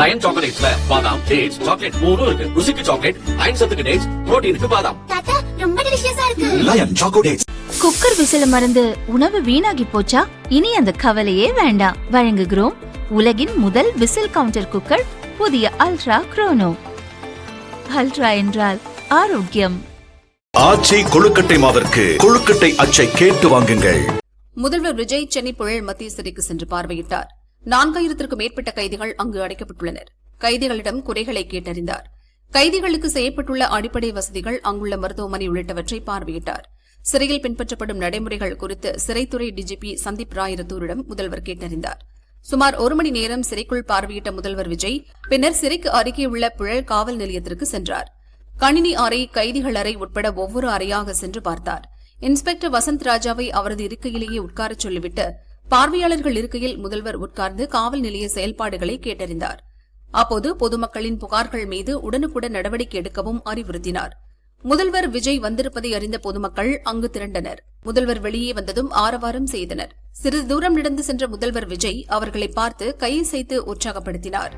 Line சாக்லேட்ஸ்ல பாதாம், dates, chocolate மூணும் இருக்கு. ருசிக்கு சாக்லேட், அயன் சத்துக்கு டேட்ஸ், புரோட்டீனுக்கு பாதாம். தாத்தா ரொம்ப டெலிஷியஸா இருக்கு. Line choco dates. குக்கர் விசில மறந்து உணவு வீணாகி போச்சா? இனி அந்த கவலையே வேண்டாம். வழங்குகிறோம் உலகின் முதல் விசில் கவுண்டர் குக்கர், புதிய அல்ட்ரா குரோனோ. அல்ட்ரா என்றால் ஆரோக்கியம். ஆச்சி கொழுக்கட்டை மாவிற்கு கொழுக்கட்டை அச்சை கேட்டு வாங்குங்கள். முதல்வர் விஜய் சென்னை புழல் மத்திய சிறைக்கு சென்று பார்வையிட்டார். 4000க்கும் மேற்பட்ட கைதிகள் அங்கு அடைக்கப்பட்டுள்ளனர். கைதிகளிடம் குறைகளை கேட்டறிந்தார். கைதிகளுக்கு செய்யப்பட்டுள்ள அடிப்படை வசதிகள், அங்குள்ள மருத்துவமனை உள்ளிட்டவற்றை பார்வையிட்டார். சிறையில் பின்பற்றப்படும் நடைமுறைகள் குறித்து சிறைத்துறை டிஜிபி சந்தீப் ராய் ரத்தூரிடம் முதல்வர் கேட்டறிந்தார். சுமார் 1 மணி நேரம் சிறைக்குள் பார்வையிட்ட முதல்வர் விஜய் பின்னர் சிறைக்கு அருகே உள்ள புழல் காவல் நிலையத்திற்கு சென்றார். கணினி அறை, கைதிகள் அறை உட்பட ஒவ்வொரு அறையாக சென்று பார்த்தார். இன்ஸ்பெக்டர் வசந்த் ராஜாவை அவரது இருக்கையிலேயே உட்காரச் சொல்லிவிட்டு பார்வையாளர்கள் இருக்கையில் முதல்வர் உட்கார்ந்து காவல் நிலைய செயல்பாடுகளை கேட்டறிந்தார். அப்போது பொதுமக்களின் புகார்கள் மீது உடனுக்குடன் நடவடிக்கை எடுக்கவும் அறிவுறுத்தினார். முதல்வர் விஜய் வந்திருப்பதை அறிந்த பொதுமக்கள் அங்கு திரண்டனர். முதல்வர் வெளியே வந்ததும் ஆரவாரம் செய்தனர். சிறிது தூரம் நடந்து சென்ற முதல்வர் விஜய் அவர்களை பார்த்து கையசைத்து உற்சாகப்படுத்தினார்.